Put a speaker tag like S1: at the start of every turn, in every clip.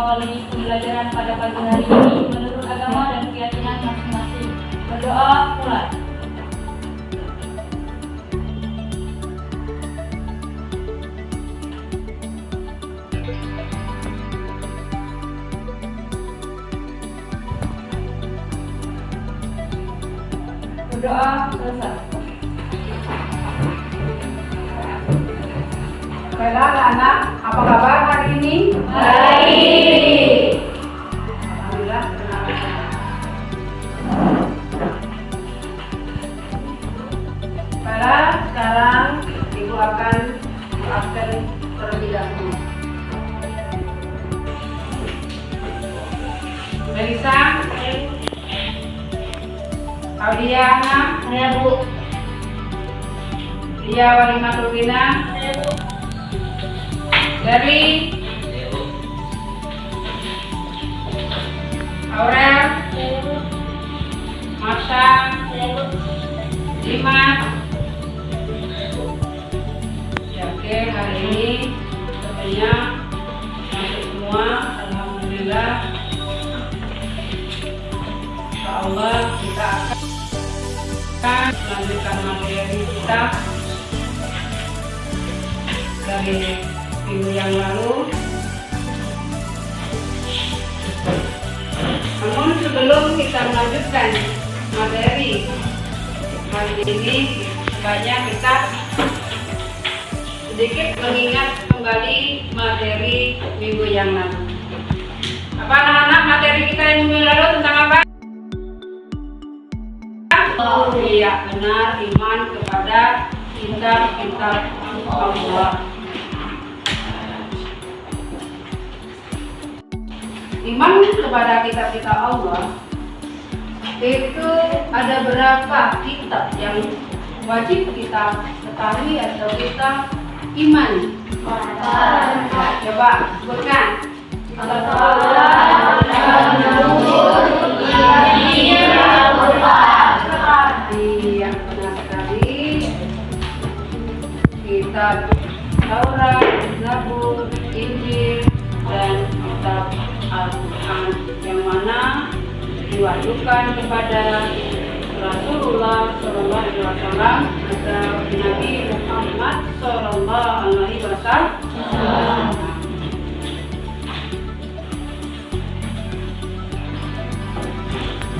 S1: mengawali pembelajaran pada pagi hari ini menurut agama dan keyakinan masing-masing. Berdoa mulai. Berdoa selesai.
S2: Baiklah anak-anak, apa kabar hari ini?
S1: Baik.
S2: Alhamdulillah. Baiklah, sekarang Ibu akan absen terlebih dahulu. Melisa, Audia,
S1: Saya Bu.
S2: Dia Walimatul Bina,
S1: Saya Bu.
S2: Derli, Aurel,
S1: Saya Bu.
S2: Marsha,
S1: Saya Bu.
S2: Dimas. Ya, oke, hari ini sepertinya masuk semua. Alhamdulillah. Insyaallah kita akan melanjutkan materi kita dari minggu yang lalu. Namun sebelum kita melanjutkan materi hari ini, sebaiknya kita sedikit mengingat kembali materi minggu yang lalu. Apa anak-anak, materi kita yang minggu lalu tentang apa? Oh iya, benar, iman kepada kitab-kitab Allah. Iman kepada kitab-kitab Allah itu ada berapa kitab yang wajib kita ketahui atau kita imani? Coba sebutkan. Iya, benar sekali. Kitab Taurat, Zabur, Injil, dan kitab Al-Quran yang mana diwahyukan kepada Rasulullah Sallallahu Alaihi Wasallam atau Nabi Muhammad Sallallahu Alaihi Wasallam.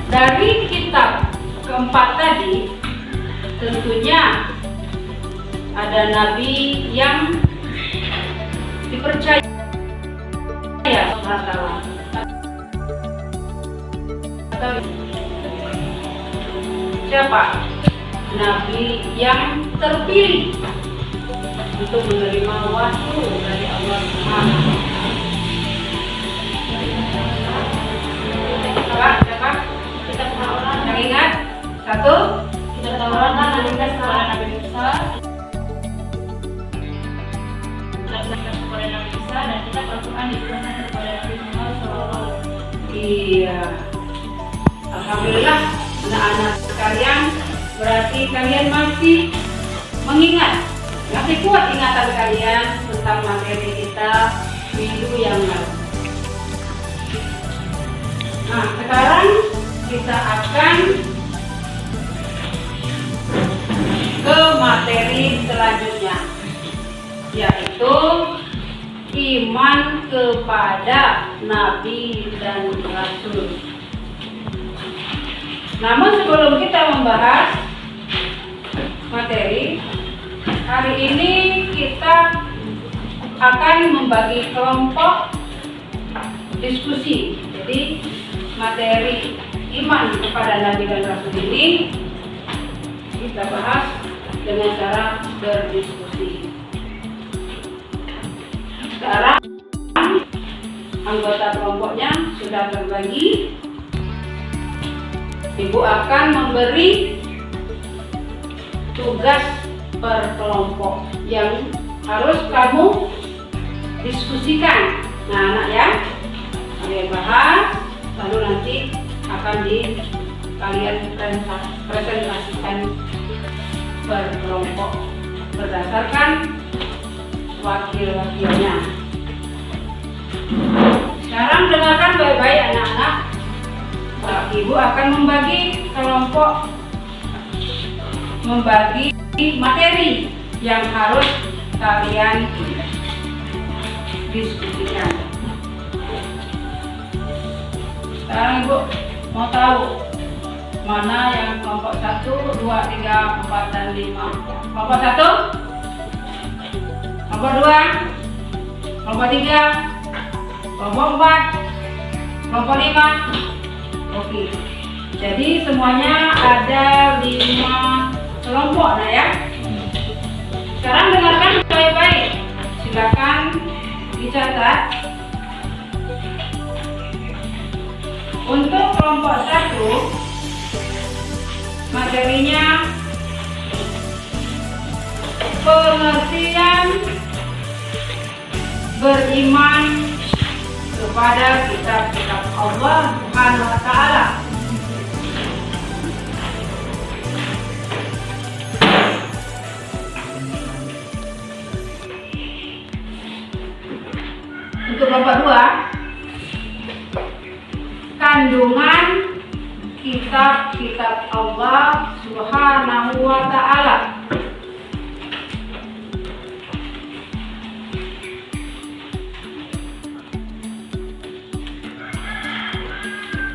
S2: Dari kitab keempat tadi, tentunya ada nabi yang dipercaya Allah. Siapa? Nabi yang terpilih untuk menerima wahyu dari Allah Subhanahu. Siapa?
S1: Kita Taurat.
S2: Yang ingat? Satu.
S1: Kita Taurat mengajarkan kepada Nabi Musa. Kepada Nabi Musa dan kita Al-Quran diturunkan kepada Nabi Muhammad SAW.
S2: Iya. Alhamdulillah, anak-anak sekalian, berarti kalian masih mengingat, masih kuat ingatan kalian tentang materi kita minggu yang lalu. Nah, sekarang kita akan ke materi selanjutnya, yaitu iman kepada Nabi dan Rasul. Namun sebelum kita membahas materi, hari ini kita akan membagi kelompok diskusi. Jadi materi iman kepada Nabi dan Rasul ini kita bahas dengan cara berdiskusi. Sekarang anggota kelompoknya sudah terbagi. Ibu akan memberi tugas per kelompok yang harus kamu diskusikan. Nah, anak ya, kalian bahas, lalu nanti akan kalian presentasikan per kelompok berdasarkan wakil-wakilnya. Sekarang Ibu akan membagi materi yang harus kalian diskusikan. Sekarang Ibu mau tahu mana yang kelompok 1, 2, 3, 4, dan 5. Kelompok 1, kelompok 2, kelompok 3, kelompok 4, kelompok 5. Oke, jadi semuanya ada 5 kelompok nah ya. Sekarang dengarkan baik-baik, silakan dicatat. Untuk kelompok 1, materinya pengertian beriman kepada kitab-kitab Allah Subhanahu wa Ta'ala. Untuk kelompok 2, kandungan kitab-kitab Allah Subhanahu wa Ta'ala.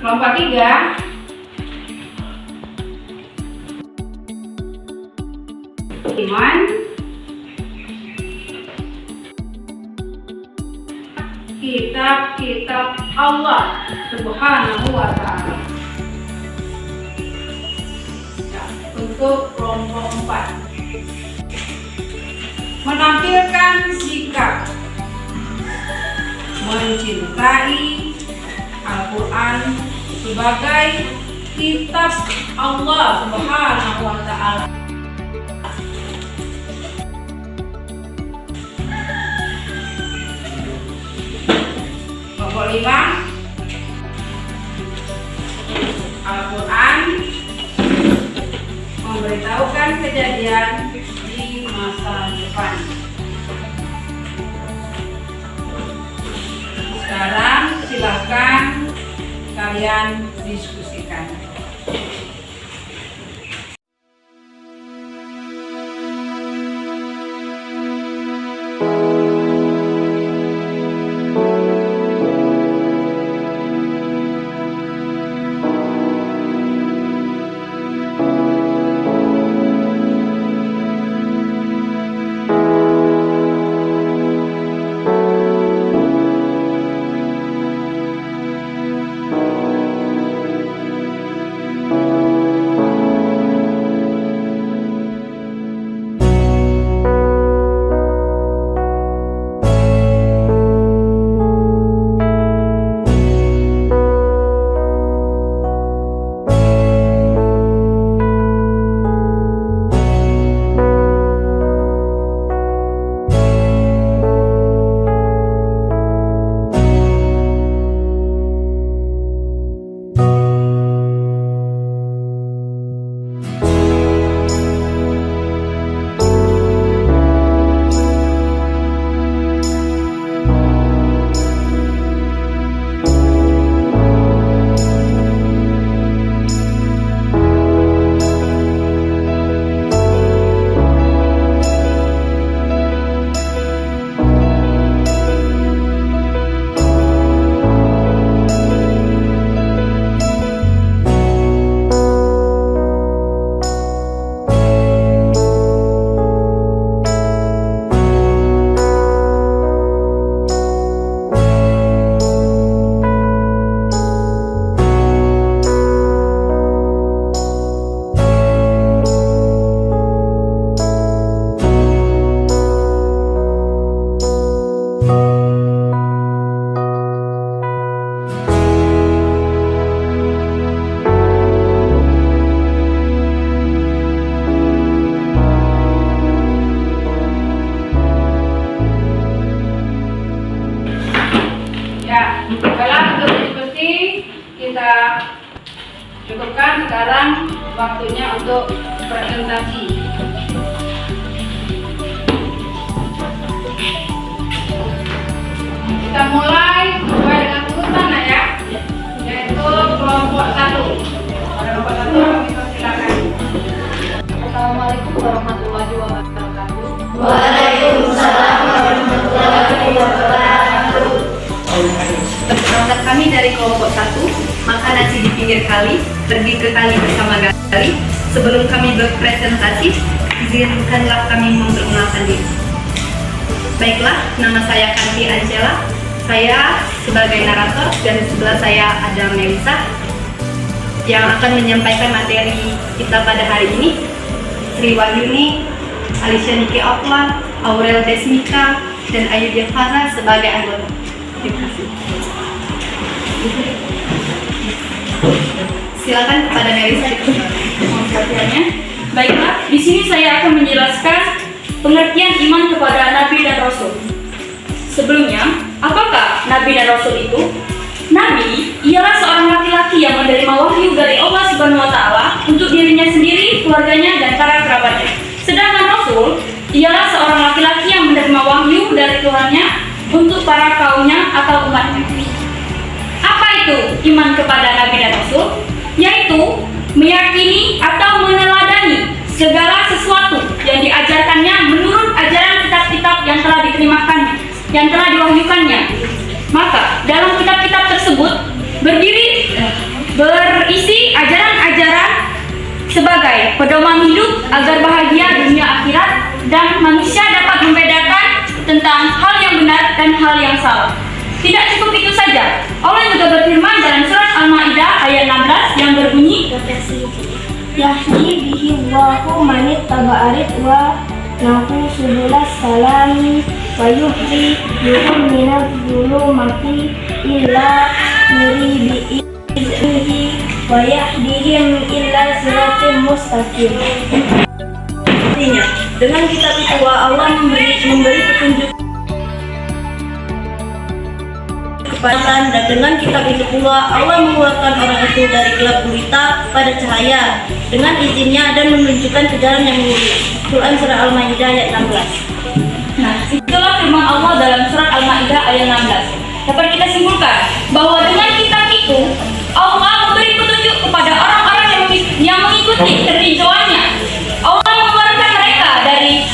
S2: Kelompok 3, iman kitab-kitab Allah Subhanahu wa Ta'ala. Ya, untuk kelompok 4, menampilkan sikap mencintai Al-Quran sebagai kitab Allah Subhanahu wa Ta'ala. Kelompok 5, Al-Quran memberitahukan kejadian di masa depan. Sekarang silakan kalian diskusikan. Cukupkan, sekarang waktunya untuk presentasi. Kita mulai sesuai dengan urutan ya, yaitu kelompok 1.
S1: warahmatullahi wabarakatuh.
S3: Waalaikumsalam warahmatullahi wabarakatuh.
S4: Berangkat kami dari kelompok 1, makan nasi di pinggir kali, pergi ke kali bersama Gali. Sebelum kami berpresentasi, izinkanlah kami memperkenalkan diri. Baiklah, nama saya Kanti Ancela. Saya sebagai narator dan di sebelah saya ada Melisa yang akan menyampaikan materi kita pada hari ini. Sri Wahyuni, Alicia Niki Okla, Aurel Desmika, dan Ayu Devara sebagai anggota. Terima kasih. Silakan kepada Melisa.
S1: Pengertiannya. Baiklah, di sini saya akan menjelaskan pengertian iman kepada Nabi dan Rasul. Sebelumnya, apakah Nabi dan Rasul itu? Nabi ialah seorang laki-laki yang menerima wahyu dari Allah Subhanahu wa Ta'ala untuk dirinya sendiri, keluarganya, dan para kerabatnya. Sedangkan Rasul ialah seorang laki-laki yang menerima wahyu dari Tuhannya untuk para kaumnya atau umatnya. Apa itu iman kepada Nabi dan Rasul? Yaitu meyakini atau meneladani segala sesuatu yang diajarkannya menurut ajaran kitab-kitab yang telah diterimakannya, yang telah diwahyukannya. Maka dalam kitab-kitab tersebut berisi ajaran-ajaran sebagai pedoman hidup agar bahagia dunia akhirat dan manusia dapat membedakan tentang hal yang benar dan hal yang salah. Tidak cukup itu saja, Allah juga berfirman dalam surat Al-Maidah ayat 16 yang berbunyi,
S3: Yahdi bihi Allahu manit taba'arit wa nahu subulas salami wa yuhri yuhum minal zulumati illa nuri bi'iznihi wa yahdihim illa siratim mustaqim.
S4: Artinya, dengan kitab itu Allah memberi petunjuk kepada, dan dengan kitab itu pula Allah mengeluarkan orang itu dari gelap gulita pada cahaya dengan izinnya dan menunjukkan ke jalan yang mulia. Quran surah Al-Maidah ayat 16.
S1: Nah, itulah firman Allah dalam surat Al-Maidah ayat 16. Dapat kita simpulkan bahwa dengan kitab itu Allah memberi petunjuk kepada orang-orang yang mengikuti kerinduannya. Allah mengeluarkan mereka dari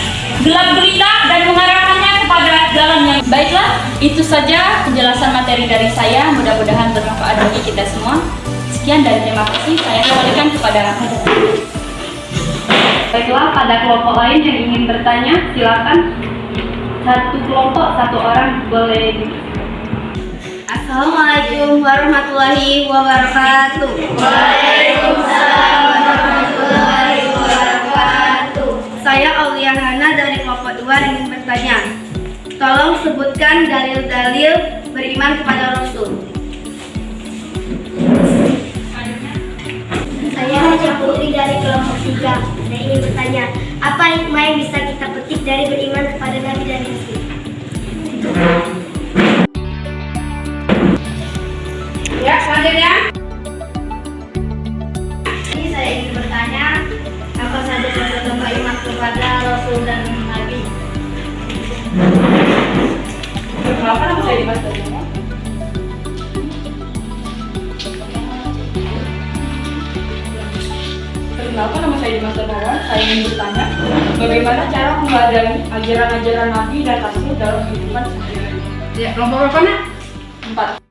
S1: gelap gulita dan mengarahkannya kepada jalan yang baiklah. Itu saja penjelasan materi dari saya. Mudah-mudahan bermanfaat bagi kita semua. Sekian dan terima kasih. Saya kembalikan kepada Rahmat.
S4: Baiklah, pada kelompok lain yang ingin bertanya, silakan. Satu kelompok, satu orang boleh.
S3: Assalamualaikum warahmatullahi wabarakatuh. Waalaikumsalam warahmatullahi wabarakatuh. Saya Aulia Hana dari kelompok 2 ingin bertanya. Tolong sebutkan dalil-dalil beriman kepada Rasul. Saya Haja Putri dari kelompok 3. Saya ingin bertanya, apa hikmah yang bisa kita petik dari beriman kepada Nabi dan Rasul?
S2: Ya, selanjutnya.
S3: Ini saya ingin bertanya, apa saja contoh iman kepada Rasul dan Nabi?
S1: Kenapa nama saya Dimas Darmawan? Kenapa nama saya Dimas Darmawan? Saya ingin bertanya, bagaimana cara mengadani ajaran-ajaran Nabi dan Rasul dalam kehidupan sehari-hari?
S2: Ya, kelompok berapa nak?
S1: 4.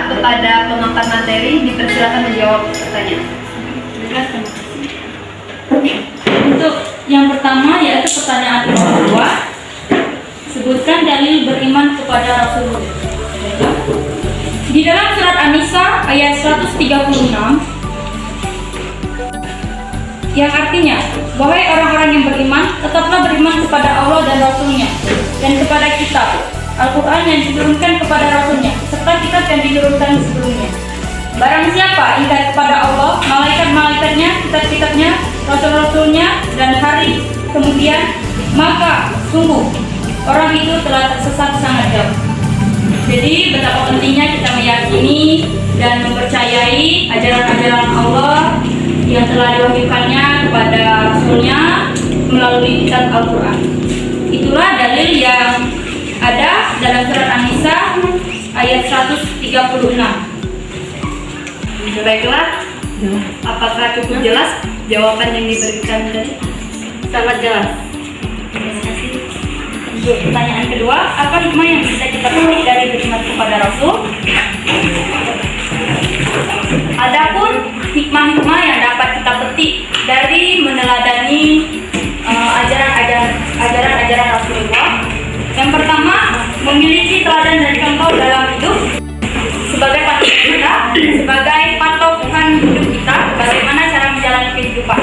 S4: Kepada pengangkat materi dipersilakan menjawab pertanyaan.
S1: Untuk yang pertama yaitu pertanyaan kedua, sebutkan dalil beriman kepada Rasulullah. Di dalam surat An-Nisa ayat 136, yang artinya, wahai orang-orang yang beriman, tetaplah beriman kepada Allah dan Rasul-Nya, dan kepada kitab, Al-Quran yang diturunkan kepada Rasul-Nya, serta kitab yang diturunkan sebelumnya. Barang siapa ingkar kepada Allah, malaikat-malaikatnya, kitab-kitabnya, Rasul-Rasulnya, dan hari kemudian, maka sungguh orang itu telah tersesat sangat jauh. Jadi betapa pentingnya kita meyakini dan mempercayai ajaran-ajaran Allah yang telah diwahyukannya kepada Rasulnya melalui kitab Al-Quran. Itulah dalil yang ada dalam surat An-Nisa ayat 136.
S4: Baiklah, apakah cukup jelas jawaban yang diberikan tadi? Sangat jelas.
S1: Terima kasih. Untuk pertanyaan kedua, apa hikmah yang bisa kita petik dari beriman kepada Rasul? Adapun hikmah-hikmah yang dapat kita petik dari meneladani ajaran-ajaran Rasulullah. Yang pertama, memiliki teladan dan contoh dalam hidup sebagai patokan kita, sebagai patokan hidup kita, bagaimana cara menjalani kehidupan.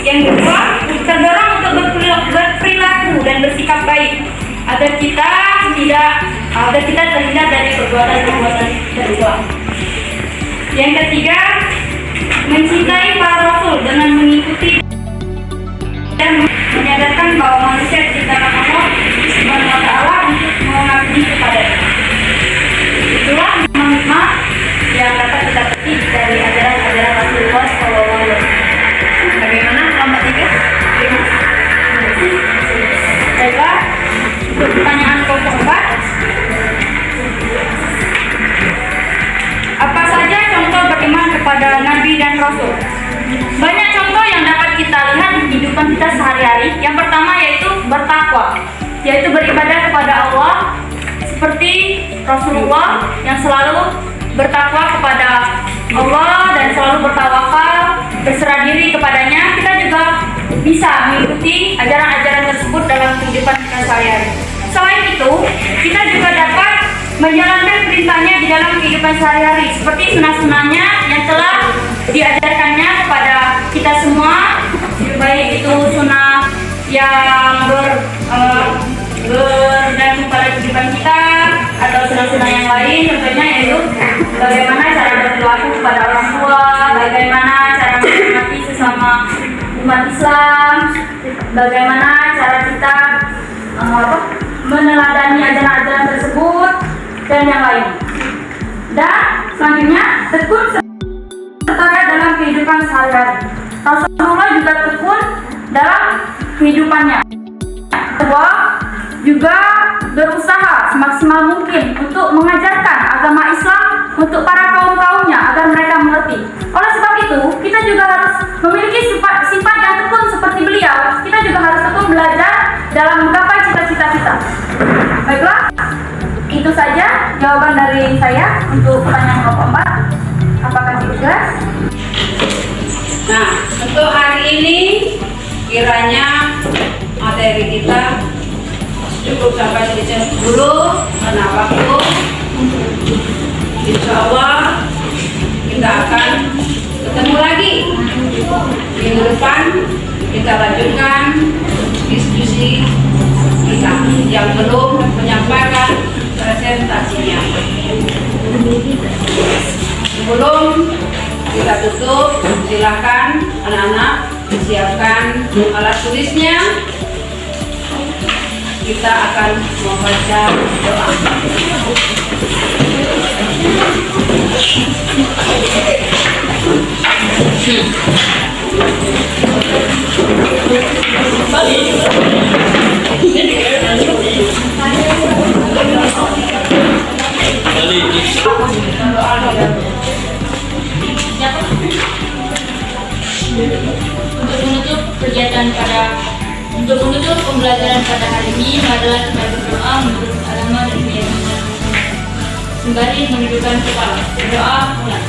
S1: Yang kedua, terdorong untuk berperilaku dan bersikap baik agar kita terhindar dari perbuatan-perbuatan tercela. Yang ketiga, mencintai para rasul dengan mengikuti dan menyadarkan bahwa manusia diciptakan Allah Subhanahu wa Ta'ala untuk mengabdi kepadanya. Itulah hikmah yang dapat kita petik dari ajaran-ajaran Rasulullah SAW.
S4: Bagaimana kelompok 3?
S1: Baiklah, untuk pertanyaan kelompok 4. Apa saja contoh beriman kepada Nabi dan Rasul? Banyak contoh yang dapat kita lihat di kehidupan kita sehari-hari. Yang pertama yaitu bertakwa, yaitu beribadah kepada Allah, seperti Rasulullah yang selalu bertakwa kepada Allah dan selalu bertawakal, berserah diri kepadanya. Kita juga bisa mengikuti ajaran-ajaran tersebut dalam kehidupan kita sehari-hari. Selain itu, kita juga dapat menjalankan perintahnya di dalam kehidupan sehari-hari, seperti sunnah-sunnahnya yang telah diajarkannya kepada kita semua, baik itu sunnah yang berdasarkan pada kehidupan kita atau sunnah-sunnah yang lain, contohnya yaitu bagaimana cara berperilaku kepada orang tua, bagaimana cara menghormati sesama umat Islam, bagaimana cara kita meneladani ajaran-ajaran tersebut dan yang lain. Dan selanjutnya, tekun serta dalam kehidupan sehari-hari. Rasulullah juga tekun dalam kehidupannya. Kedua, juga berusaha semaksimal mungkin untuk mengajarkan agama Islam untuk para kaum-kaumnya agar mereka mengerti. Oleh sebab itu, kita juga harus memiliki sifat yang tekun seperti beliau. Kita juga harus tekun belajar dalam menggapai cita-cita kita. Baiklah, itu saja jawaban dari saya untuk pertanyaan kelompok 4. Apakah cukup jelas?
S2: Nah, untuk hari ini kiranya materi kita cukup sampai di sini dulu. Karena waktu, insya Allah kita akan ketemu lagi minggu depan. Kita lanjutkan diskusi kita yang belum menyampaikan presentasinya. Sebelum kita tutup, silakan anak-anak siapkan alat tulisnya. Kita akan membaca doa.
S1: Untuk menutup pembelajaran pada hari ini adalah kita berdoa menurut agama dan keyakinan sembari menundukkan kepala. Berdoa mulai.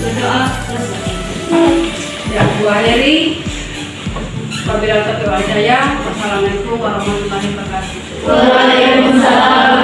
S1: Berdoa selesai.
S2: Dan Bu Heri, Wabillahi taufiq wal hidayah. Wassalamualaikum warahmatullahi wabarakatuh.
S1: Waalaikumsalam